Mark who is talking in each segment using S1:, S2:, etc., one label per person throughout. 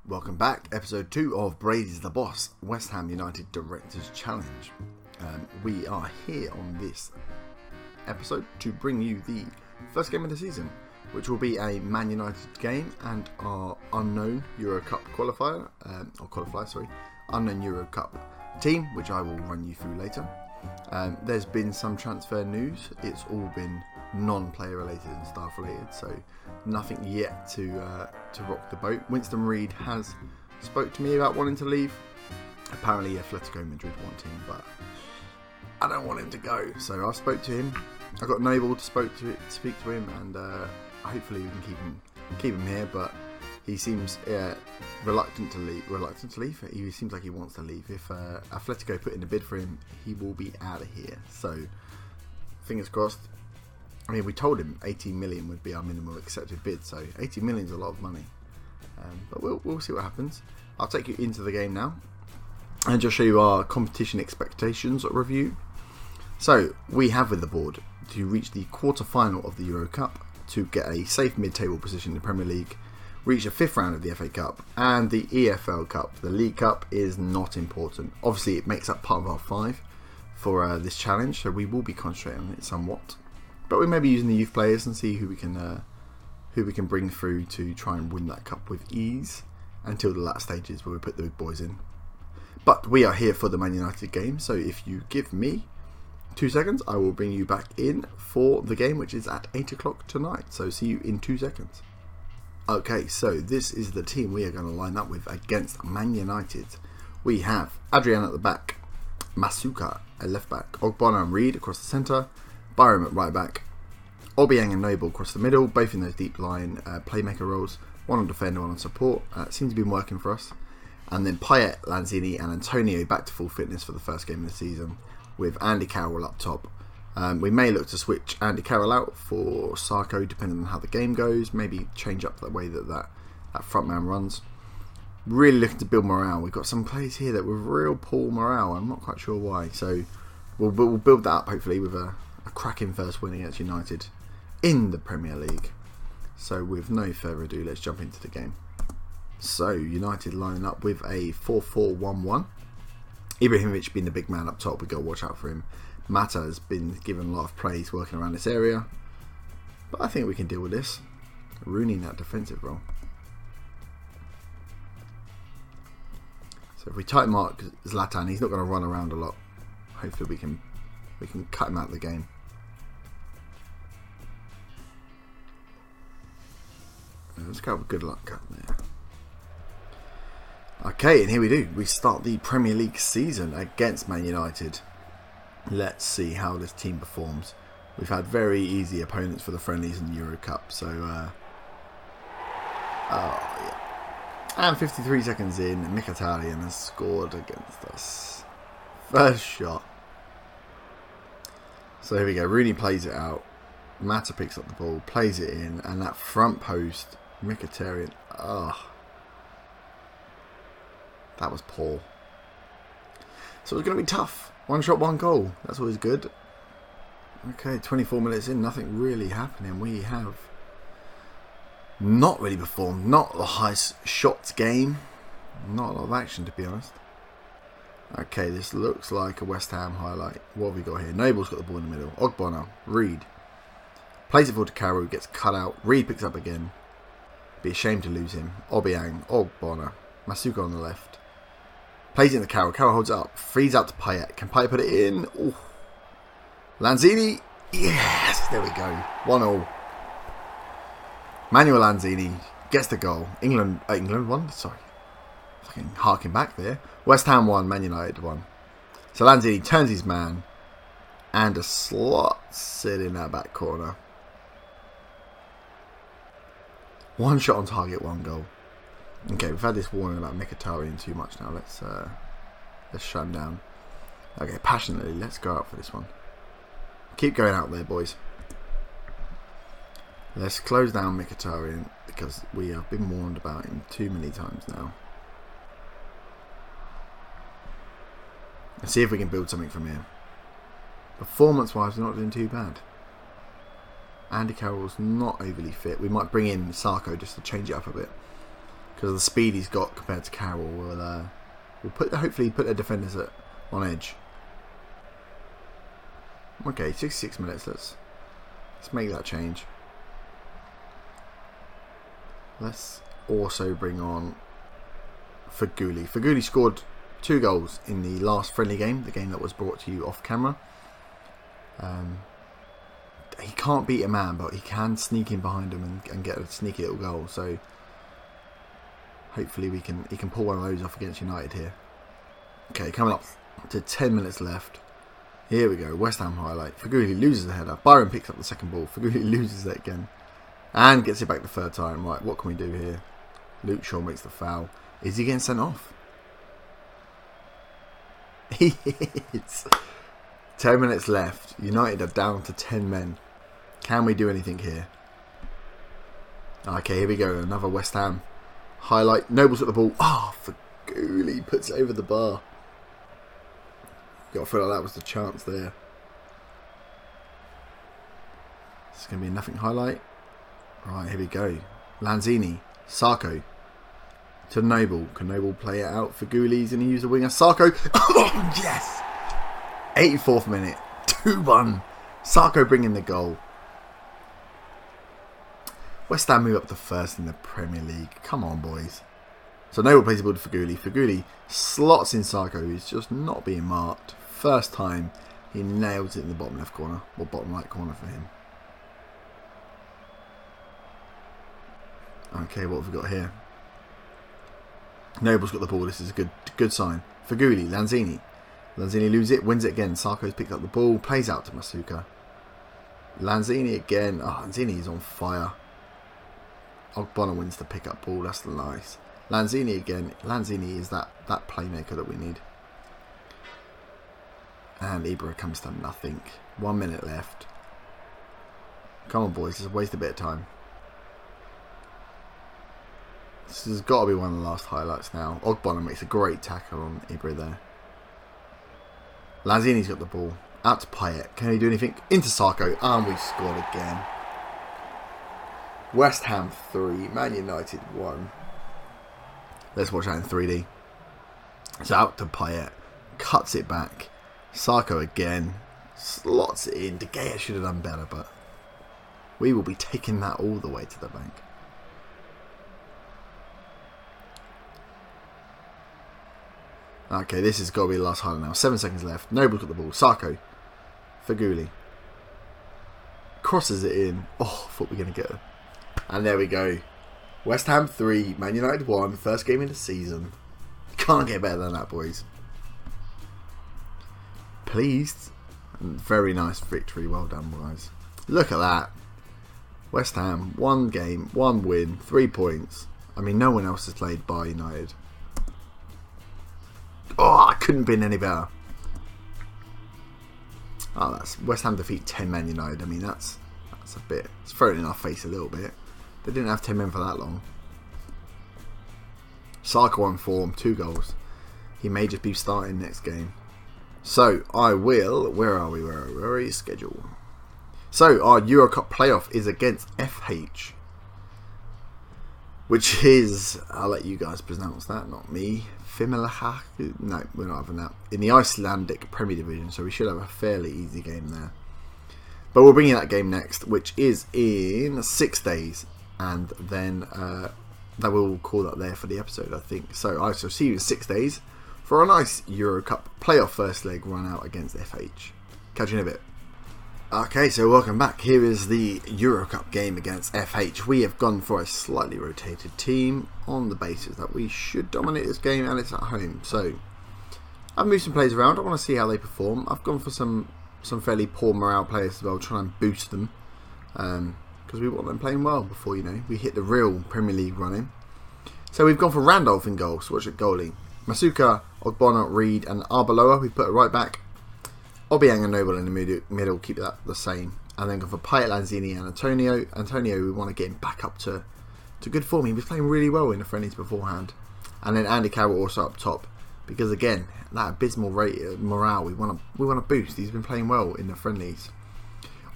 S1: Welcome back, episode 2 of Brady's the Boss, West Ham United Directors Challenge. We are here on this episode to bring you the first game of the season, which will be a Man United game and our unknown Euro Cup qualifier, unknown Euro Cup team, which I will run you through later. There's been some transfer news. It's all been non-player related and staff related, so nothing yet to rock the boat. Winston Reid has spoke to me about wanting to leave. Apparently Atletico Madrid want him, but I don't want him to go, so I spoke to him. I got Noble to speak to him, and hopefully we can keep him here, but he seems reluctant to leave. He seems like he wants to leave. If Atletico put in a bid for him, he will be out of here, so fingers crossed. I mean, we told him 18 million would be our minimum accepted bid, so 18 million is a lot of money. But we'll see what happens. I'll take you into the game now and just show you our competition expectations review. So we have with the board to reach the quarter-final of the Euro Cup, to get a safe mid-table position in the Premier League, reach the 5th round of the FA Cup and the EFL Cup. The League Cup is not important. Obviously, it makes up part of our 5 for this challenge, so we will be concentrating on it somewhat. But we may be using the youth players and see who we can bring through to try and win that cup with ease until the last stages where we put the big boys in. But we are here for the Man United game, so if you give me 2 seconds, I will bring you back in for the game, which is at 8 o'clock tonight. So see you in 2 seconds. Okay, so this is the team we are going to line up with against Man United. We have Adrian at the back, Masuka at left back, Ogbonna and Reid across the centre, Byram at right back, Obiang and Noble across the middle, both in those deep line playmaker roles, one on defender, one on support. Seems to be working for us. And then Payet, Lanzini and Antonio back to full fitness for the first game of the season, with Andy Carroll up top. We may look to switch Andy Carroll out for Sarko depending on how the game goes, maybe change up the way that front man runs. Really looking to build morale. We've got some players here that with real poor morale, I'm not quite sure why, so we'll build that up hopefully with a cracking first win against United in the Premier League. So with no further ado, let's jump into the game. So United lining up with a 4-4-1-1. Ibrahimovic being the big man up top, we've got to watch out for him. Mata has been given a lot of praise working around this area, but I think we can deal with this. Rooney in that defensive role. So if we tight mark Zlatan, he's not going to run around a lot. Hopefully we can cut him out of the game. Let's go with good luck up there. Okay, and here we do. We start the Premier League season against Man United. Let's see how this team performs. We've had very easy opponents for the friendlies in the Euro Cup, so and 53 seconds in, Mkhitaryan has scored against us. First shot. So here we go. Rooney plays it out. Mata picks up the ball, plays it in, and that front post, Mkhitaryan. That was poor. So it's going to be tough. One shot, one goal. That's always good. Okay, 24 minutes in, nothing really happening. We have not really performed. Not the highest shots game. Not a lot of action, to be honest. Okay, this looks like a West Ham highlight. What have we got here? Noble's got the ball in the middle. Ogbonna, Reid. Plays it forward to Carroll, gets cut out. Reid picks up again. Be a shame to lose him. Obiang, Ogbonna. Masuka on the left. Plays it into Carroll. Carroll holds it up. Frees out to Payet. Can Payet put it in? Ooh. Lanzini. Yes, there we go. 1-0. Manuel Lanzini gets the goal. England won. Sorry. Fucking harking back there. West Ham 1, Man United 1. So Lanzini turns his man. And a slot sit in that back corner. One shot on target, one goal. Okay, we've had this warning about Mkhitaryan too much now. Let's shut him down. Okay, passionately, let's go out for this one. Keep going out there, boys. Let's close down Mkhitaryan because we have been warned about him too many times now. Let's see if we can build something from here. Performance-wise, we're not doing too bad. Andy Carroll's not overly fit. We might bring in Sarko just to change it up a bit, because of the speed he's got compared to Carroll, will hopefully put their defenders on edge. Okay, 66 minutes. Let's make that change. Let's also bring on Faguli. Faguli scored 2 goals in the last friendly game, the game that was brought to you off camera. He can't beat a man, but he can sneak in behind him and get a sneaky little goal. So hopefully he can pull one of those off against United here. Okay, coming up to 10 minutes left. Here we go, West Ham highlight. Faguli loses the header. Byron picks up the second ball. Faguli loses it again. And gets it back the third time. Right, what can we do here? Luke Shaw makes the foul. Is he getting sent off? He is. 10 minutes left. United are down to 10 men. Can we do anything here? Okay, here we go. Another West Ham highlight. Noble's got the ball. Oh, Faguli puts it over the bar. Got to feel like that was the chance there. It's going to be a nothing highlight. Right, here we go. Lanzini. Sarko. To Noble. Can Noble play it out? Faguli's going to use the winger. Sarko. Oh, yes! 84th minute. 2-1. Sarko bringing the goal. West Ham move up to first in the Premier League. Come on, boys. So Noble plays the ball to Faguli. Faguli slots in Sarko, who's just not being marked. First time he nails it in the bottom left corner, or bottom right corner for him. Okay, what have we got here? Noble's got the ball. This is a good sign. Faguli, Lanzini. Lanzini loses it, wins it again. Sarko's picked up the ball, plays out to Masuka. Lanzini again. Oh, Lanzini is on fire. Ogbonna wins the pick up ball. That's nice. Lanzini again. Lanzini is that playmaker that we need. And Ibra comes to nothing. 1 minute left. Come on, boys. Just waste a bit of time. This has got to be one of the last highlights now. Ogbonna makes a great tackle on Ibra there. Lanzini's got the ball. Out to Payet. Can he do anything? Into Sarko. And we scored again. West Ham 3. Man United 1. Let's watch that in 3D. It's out to Payet. Cuts it back. Sarko again. Slots it in. De Gea should have done better, but we will be taking that all the way to the bank. Okay, this has got to be the last highlight now. 7 seconds left. Noble's got the ball. Sarko. Faguli. Crosses it in. Oh, I thought we were going to get it. And there we go. West Ham 3, Man United 1. First game of the season. Can't get better than that, boys. Pleased. Very nice victory. Well done, guys. Look at that. West Ham, 1 game, 1 win, 3 points. I mean, no one else has played by United. Oh, I couldn't have been any better. Oh, that's West Ham defeat 10 Man United. I mean, that's a bit. It's thrown in our face a little bit. They didn't have 10 men for that long. Sarko on form, 2 goals. He may just be starting next game. So I will. Where are we? Where is schedule? So our Euro Cup playoff is against FH, which is, I'll let you guys pronounce that, not me. Fimelaha? No, we're not having that. In the Icelandic Premier Division, so we should have a fairly easy game there. But we'll bring you that game next, which is in 6 days, and then that we'll call that there for the episode, I think. So I shall see you in 6 days for a nice Euro Cup playoff first leg run out against FH. Catch you in a bit. Okay, so welcome back. Here is the Euro Cup game against FH. We have gone for a slightly rotated team on the basis that we should dominate this game, and it's at home. So I've moved some players around. I want to see how they perform. I've gone for some fairly poor morale players as well, trying and boost them, because we want them playing well before, you know, we hit the real Premier League running. So we've gone for Randolph in goal. So watch it, goalie. Masuka, Ogbonna, Reed and Arbeloa. We put it right back. Obiang and Noble in the middle, keep that the same. And then go for Payet, Lanzini and Antonio. Antonio, we want to get him back up to good form. He was playing really well in the friendlies beforehand. And then Andy Carroll also up top. Because again, that abysmal morale, we want to boost. He's been playing well in the friendlies.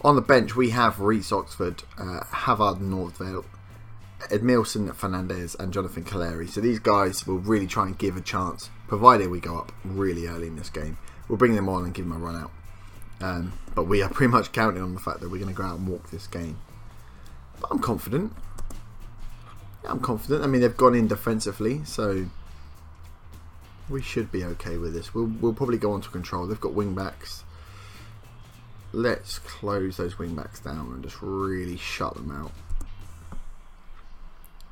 S1: On the bench, we have Reece Oxford, Havard Northvale, Edmilson Fernandez and Jonathan Calleri. So these guys will really try and give a chance, provided we go up really early in this game. We'll bring them on and give them a run out. But we are pretty much counting on the fact that we're going to go out and walk this game. But I'm confident. I mean, they've gone in defensively, so we should be okay with this. We'll probably go on to control. They've got wing backs. Let's close those wing backs down and just really shut them out.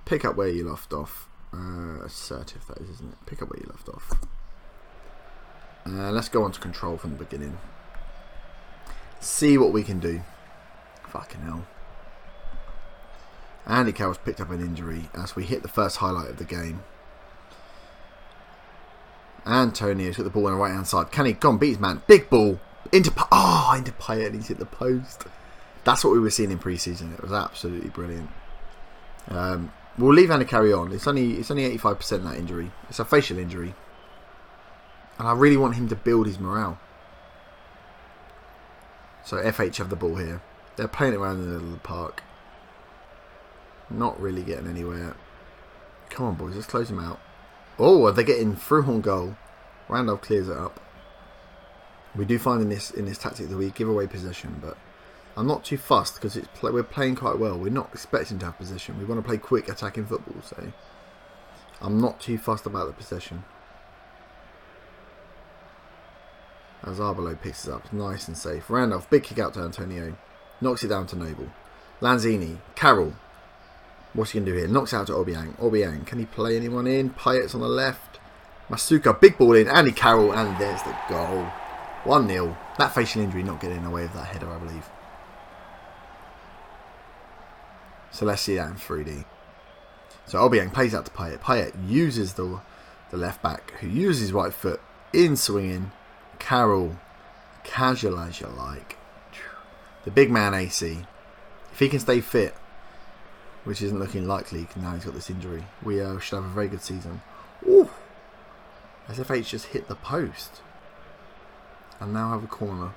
S1: Pick up where you left off. Assertive, that is, isn't it? Pick up where you left off. Let's go on to control from the beginning. See what we can do. Fucking hell. Andy Carroll's picked up an injury as we hit the first highlight of the game. Antonio's got the ball on the right hand side. Can he go and beat his man? Big ball. Into Payet, and he's hit the post. That's what we were seeing in pre-season. It was absolutely brilliant. We'll leave Andy carry on. It's only 85% that injury. It's a facial injury. And I really want him to build his morale. So FH have the ball here. They're playing it around in the middle of the park. Not really getting anywhere. Come on, boys, let's close them out. Oh, they're getting through on goal. Randolph clears it up. We do find in this tactic that we give away possession, but I'm not too fussed because we're playing quite well. We're not expecting to have possession. We want to play quick attacking football, so I'm not too fussed about the possession. As Arbelow picks it up, nice and safe. Randolph, big kick out to Antonio. Knocks it down to Noble. Lanzini, Carroll. What's he going to do here? Knocks it out to Obiang. Obiang, can he play anyone in? Payet's on the left. Masuka, big ball in. Andy Carroll, and there's the goal. 1-0. That facial injury not getting in the way of that header, I believe. So let's see that in 3D. So Obiang plays out to Payet. Payet uses the left back, who uses his right foot in swinging. Carroll, casual as you like. The big man AC. If he can stay fit, which isn't looking likely now he's got this injury, we should have a very good season. Ooh. As FH just hit the post. And now have a corner.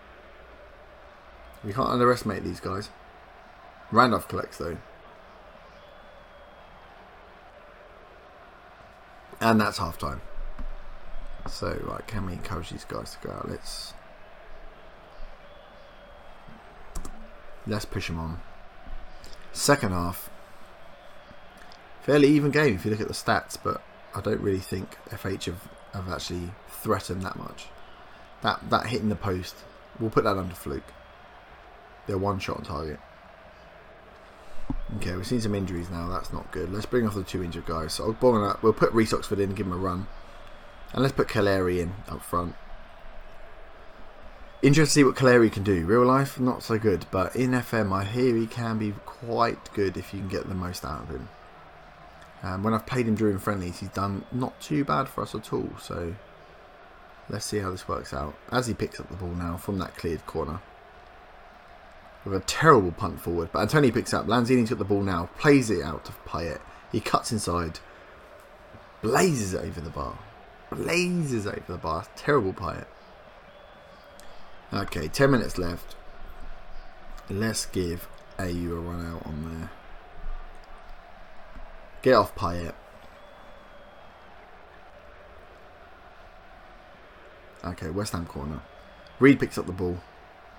S1: We can't underestimate these guys. Randolph collects though. And that's half time. So, right, can we encourage these guys to go out? Let's push them on. Second half. Fairly even game if you look at the stats, but I don't really think FH have actually threatened that much. That hitting the post, we'll put that under fluke. They're one shot on target. Okay, we've seen some injuries now. That's not good. Let's bring off the two injured guys. So we'll put Reece Oxford in and give him a run. And let's put Calleri in up front. Interested to see what Calleri can do. Real life, not so good. But in FM, I hear he can be quite good if you can get the most out of him. When I've played him during friendlies, he's done not too bad for us at all. So let's see how this works out. As he picks up the ball now from that cleared corner. With a terrible punt forward. But Antonio picks up. Lanzini's got the ball now. Plays it out to Payet. He cuts inside. Blazes it over the bar. Terrible Payet. Okay, 10 minutes left. Let's give AU a run out on there. Get off Payet. Okay, West Ham corner. Reed picks up the ball.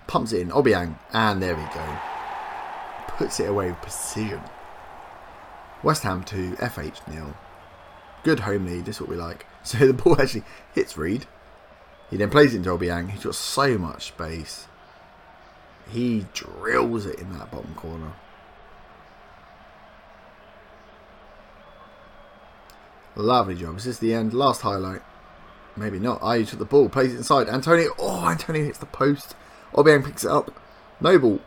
S1: Pumps it in. Obiang. And there we go. Puts it away with precision. West Ham 2, FH 0. Good home lead. This is what we like. So the ball actually hits Reed. He then plays it into Obiang. He's got so much space. He drills it in that bottom corner. Lovely job. Is this the end? Last highlight. Maybe not. Ayu took the ball. Plays it inside. Antonio. Oh, Antonio hits the post. Obiang picks it up. Noble.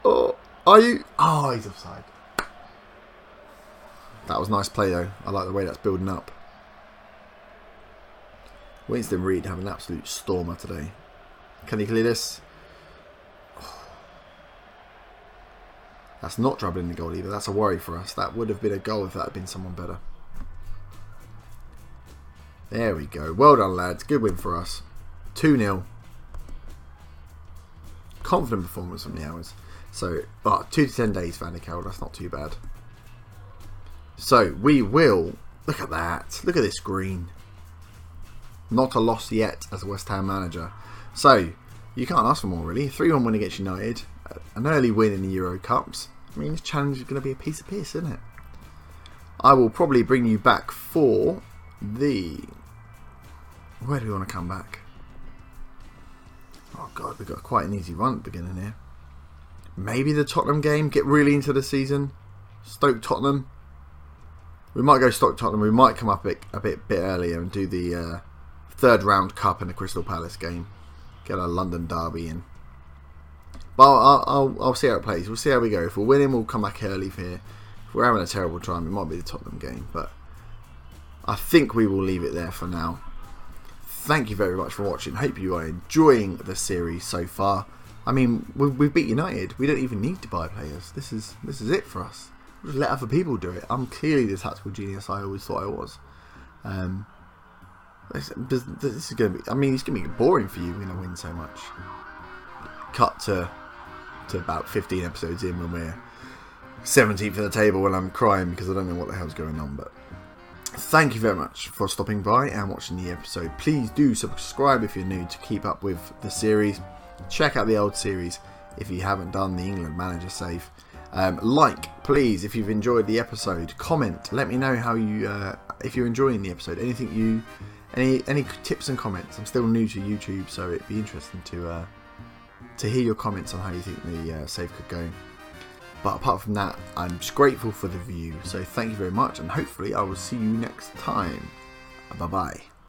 S1: Oh, Ayu. Oh, he's offside. That was nice play though. I like the way that's building up. Winston Reed having an absolute stormer today. Can he clear this? Oh. That's not dribbling the goal either. That's a worry for us. That would have been a goal if that had been someone better. There we go. Well done, lads. Good win for us. 2-0. Confident performance from the hours. So, 2 to 10 days for Andy Carroll. That's not too bad. So we will look at that. Look at this green. Not a loss yet as a West Ham manager. So you can't ask for more really. 3-1 win against United. An early win in the Euro Cups. I mean, this challenge is going to be a piece of piss, isn't it? I will probably bring you back for the... Where do we want to come back? Oh God, we've got quite an easy run at the beginning here. Maybe the Tottenham game, get really into the season. Stoke Tottenham. We might go Stoke Tottenham. We might come up a bit earlier and do the third round cup in the Crystal Palace game. Get a London derby in. But I'll see how it plays. We'll see how we go. If we're winning, we'll come back early here. If we're having a terrible time, it might be the Tottenham game. But I think we will leave it there for now. Thank you very much for watching. Hope you are enjoying the series so far. I mean, we've beat United. We don't even need to buy players. This is it for us. We'll just let other people do it. I'm clearly the tactical genius I always thought I was. This is going to be... I mean, it's going to be boring for you when I win so much. Cut to about 15 episodes in when we're 17th in the table and I'm crying because I don't know what the hell's going on. But thank you very much for stopping by and watching the episode. Please do subscribe if you're new to keep up with the series. Check out the old series if you haven't done the England Manager Save. Like, please, if you've enjoyed the episode. Comment. Let me know how you, if you're enjoying the episode. Any tips and comments. I'm still new to YouTube, so it'd be interesting to hear your comments on how you think the save could go. But apart from that, I'm just grateful for the view. So thank you very much, and hopefully I will see you next time. Bye bye.